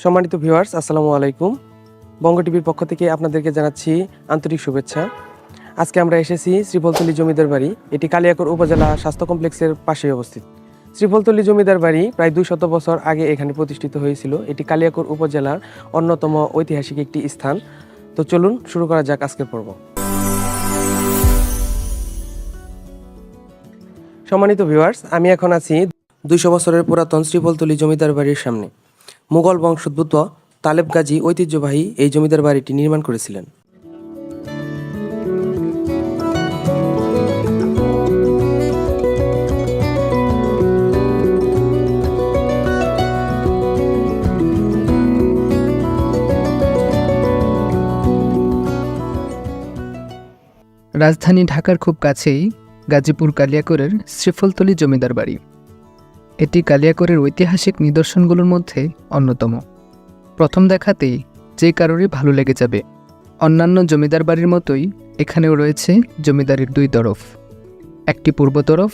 সম্মানিত ভিউয়ার্স, আসসালামু আলাইকুম। বঙ্গ টিভির পক্ষ থেকে আপনাদেরকে জানাচ্ছি আন্তরিক শুভেচ্ছা। আজকে আমরা এসেছি শ্রীফলতলী জমিদার বাড়ি। এটি কালিয়াকৈর উপজেলা স্বাস্থ্য কমপ্লেক্সের পাশেই অবস্থিত। শ্রীফলতলী জমিদার বাড়ি প্রায় 200 বছর আগে এখানে প্রতিষ্ঠিত হয়েছিল। এটি কালিয়াকৈর উপজেলার অন্যতম ঐতিহাসিক একটি স্থান। তো চলুন শুরু করা যাক আজকের পর্ব। সম্মানিত ভিউয়ার্স, আমি এখন আছি 200 বছরের পুরাতন শ্রীফলতলী জমিদার বাড়ির সামনে। মুঘল বংশোদ্ভূত তালেব গাজী ঐতিহ্যবাহী এই জমিদার বাড়িটি নির্মাণ করেছিলেন। রাজধানী ঢাকার খুব কাছেই গাজীপুর কালিয়াকৈরের শ্রীফলতলী জমিদার বাড়ি। এটি কালিয়াকৈরের ঐতিহাসিক নিদর্শনগুলোর মধ্যে অন্যতম। প্রথম দেখাতেই যে কারোরই ভালো লেগে যাবে। অন্যান্য জমিদার বাড়ির মতোই এখানেও রয়েছে জমিদারির দুই তরফ, একটি পূর্ব তরফ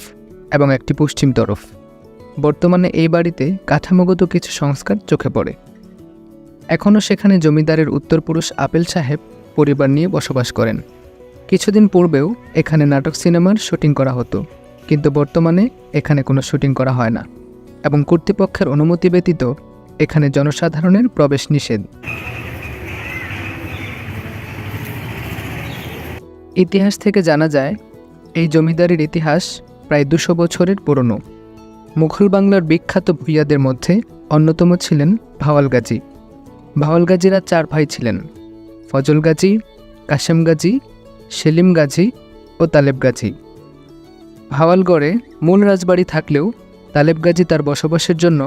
এবং একটি পশ্চিম তরফ। বর্তমানে এই বাড়িতে কাঠামোগত কিছু সংস্কার চোখে পড়ে। এখনও সেখানে জমিদারের উত্তরপুরুষ আপেল সাহেব পরিবার নিয়ে বসবাস করেন। কিছুদিন পূর্বেও এখানে নাটক সিনেমার শুটিং করা হতো, কিন্তু বর্তমানে এখানে কোনো শুটিং করা হয় না এবং কর্তৃপক্ষের অনুমতি ব্যতীত এখানে জনসাধারণের প্রবেশ নিষেধ। ইতিহাস থেকে জানা যায় এই জমিদারির ইতিহাস প্রায় 200 বছরের পুরনো। মুঘল বাংলার বিখ্যাত ভূঁইয়াদের মধ্যে অন্যতম ছিলেন ভাওয়াল গাজী। ভাওয়াল গাজীরা 4 ভাই ছিলেন: ফজল গাজী, কাশেম গাজী, সেলিম গাজী ও তালেব গাজী। ভাওয়ালগড়ে মূল রাজবাড়ি থাকলেও তালেব গাজী তার বসবাসের জন্য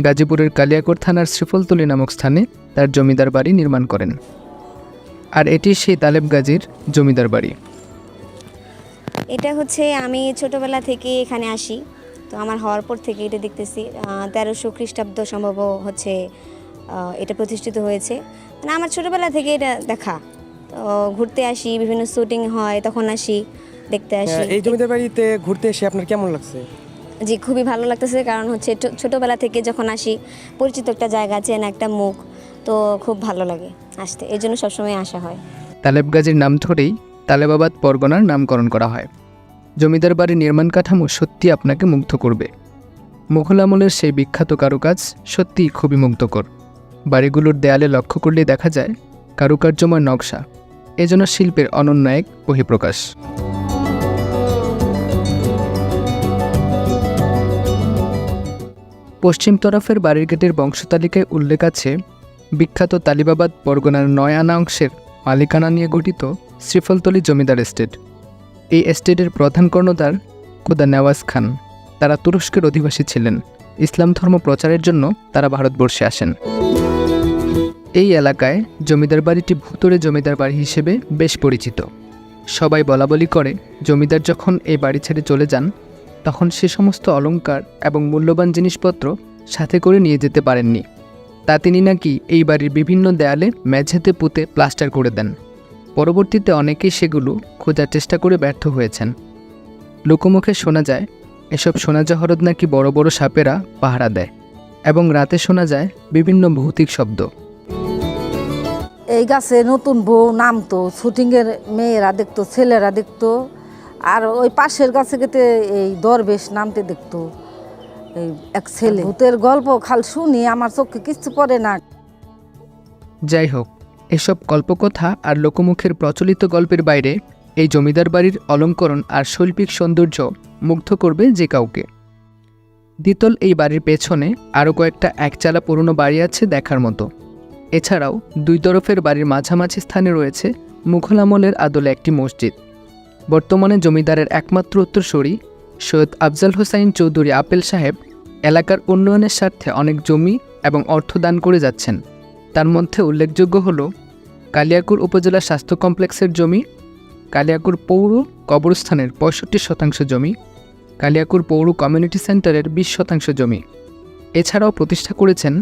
গাজীপুরের কালিয়াকৈর থানার শ্রীফলতলী নামক স্থানে তার জমিদার বাড়ি নির্মাণ করেন। আর এটি সেই তালেব গাজীর জমিদার বাড়ি। এটা হচ্ছে আমি ছোটবেলা থেকে এখানে আসি, তো আমার হওয়ার পর থেকে এটা দেখতেছি 1300 খ্রিস্টাব্দ সম্ভব হচ্ছে এটা প্রতিষ্ঠিত হয়েছে। মানে আমার ছোটবেলা থেকে এটা দেখা, তো ঘুরতে আসি, বিভিন্ন শুটিং হয় তখন আসি, দেখতে আসি। এই জমিদার বাড়িতে ঘুরতে এসে আপনার কেমন লাগছে? জি, খুবই ভালো লাগতেছে, কারণ হচ্ছে ছোটবেলা থেকে যখন আসি পরিচিত একটা জায়গা, চেনা একটা মুখ, তো খুব ভালো লাগে আসতে, এই জন্য সবসময় আসা হয়। তালেব গাজীর নাম ধরেই তালেবাবাদ পরগনার নামকরণ করা হয়। জমিদার বাড়ির নির্মাণ কাঠামো সত্যি আপনাকে মুগ্ধ করবে। মুঘল আমলের সেই বিখ্যাত কারুকাজ সত্যিই খুবই মুগ্ধকর। বাড়িগুলোর দেয়ালে লক্ষ্য করলেই দেখা যায় কারুকার্যময় নকশা, এজন্য শিল্পের অনন্য এক বহিঃপ্রকাশ। পশ্চিম তরফের বাড়ির গেটের বংশতালিকায় উল্লেখ আছে বিখ্যাত তালিবাবাদ পরগনার 9 আনা অংশের মালিকানা নিয়ে গঠিত শ্রীফলতলী জমিদার এস্টেট। এই এস্টেটের প্রধান কর্ণধার খোদা নেওয়াজ খান। তারা তুরস্কের অধিবাসী ছিলেন। ইসলাম ধর্ম প্রচারের জন্য তারা ভারতবর্ষে আসেন। এই এলাকায় জমিদার বাড়িটি ভূতুড়ে জমিদার বাড়ি হিসেবে বেশ পরিচিত। সবাই বলাবলি করে জমিদার যখন এই বাড়ি ছেড়ে চলে যান তখন সে সমস্ত অলংকার এবং মূল্যবান জিনিসপত্র সাথে করে নিয়ে যেতে পারেননি। তা তিনি নাকি এই বাড়ির বিভিন্ন দেয়ালে মেঝেতে পুঁতে প্লাস্টার করে দেন। পরবর্তীতে অনেকেই সেগুলো খোঁজার চেষ্টা করে ব্যর্থ হয়েছেন। লোকমুখে শোনা যায় এসব সোনা জহরত নাকি বড় বড় সাপেরা পাহারা দেয় এবং রাতে শোনা যায় বিভিন্ন ভৌতিক শব্দ। এই গাছে নতুন বউ নামতো, শুটিংয়ের মেয়েরা দেখতো, ছেলেরা দেখতো। আর ওই পাশের গাছে গেতে এই দরবেশ নামতে দেখতো। এই এক ছেলে ভূতের গল্প খাল শুনি, আমার চোখে কিচ্ছু পড়ে না। যাই হোক, এসব কল্পকথা আর লোকমুখের প্রচলিত গল্পের বাইরে এই জমিদার বাড়ির অলঙ্করণ আর শৈল্পিক সৌন্দর্য মুগ্ধ করবে যে কাউকে। দ্বিতল এই বাড়ির পেছনে আরও কয়েকটা একচালা পুরনো বাড়ি আছে দেখার মতো। এছাড়াও দুই তরফের বাড়ির মাঝামাঝি স্থানে রয়েছে মুঘল আমলের আদলে একটি মসজিদ। বর্তমানে জমিদারের একমাত্র উত্তরসূরি সৈয়দ আফজাল হোসাইন চৌধুরী আপেল সাহেব এলাকার উন্নয়নের স্বার্থে অনেক জমি এবং অর্থ দান করে যাচ্ছেন। তার মধ্যে উল্লেখযোগ্য হল কালিয়াকৈর উপজেলা স্বাস্থ্য কমপ্লেক্সের জমি, কালিয়াকৈর পৌর কবরস্থানের 65% জমি, কালিয়াকৈর পৌর কমিউনিটি সেন্টারের 20% জমি। এছাড়াও প্রতিষ্ঠা করেছেন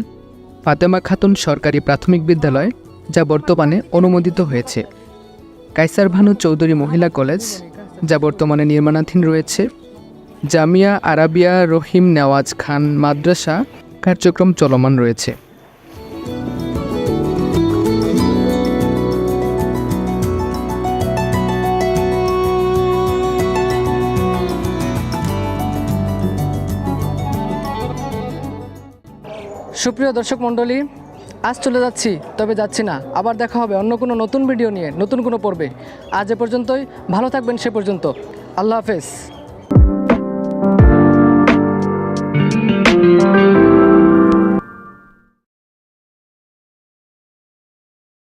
ফাতেমা খাতুন সরকারি প্রাথমিক বিদ্যালয়, যা বর্তমানে অনুমোদিত হয়েছে, কায়সার ভানু চৌধুরী মহিলা কলেজ, যা বর্তমানে নির্মাণাধীন রয়েছে, জামিয়া আরাবিয়া রহিম নেওয়াজ খান মাদ্রাসা কার্যক্রম চলমান রয়েছে। সুপ্রিয় দর্শক মণ্ডলী, আজ চলে যাচ্ছি, তবে যাচ্ছি না। আবার দেখা হবে অন্য কোনো নতুন ভিডিও নিয়ে, নতুন কোনো পর্বে। আজ এ পর্যন্তই, ভালো থাকবেন সে পর্যন্ত। আল্লাহ হাফেজ।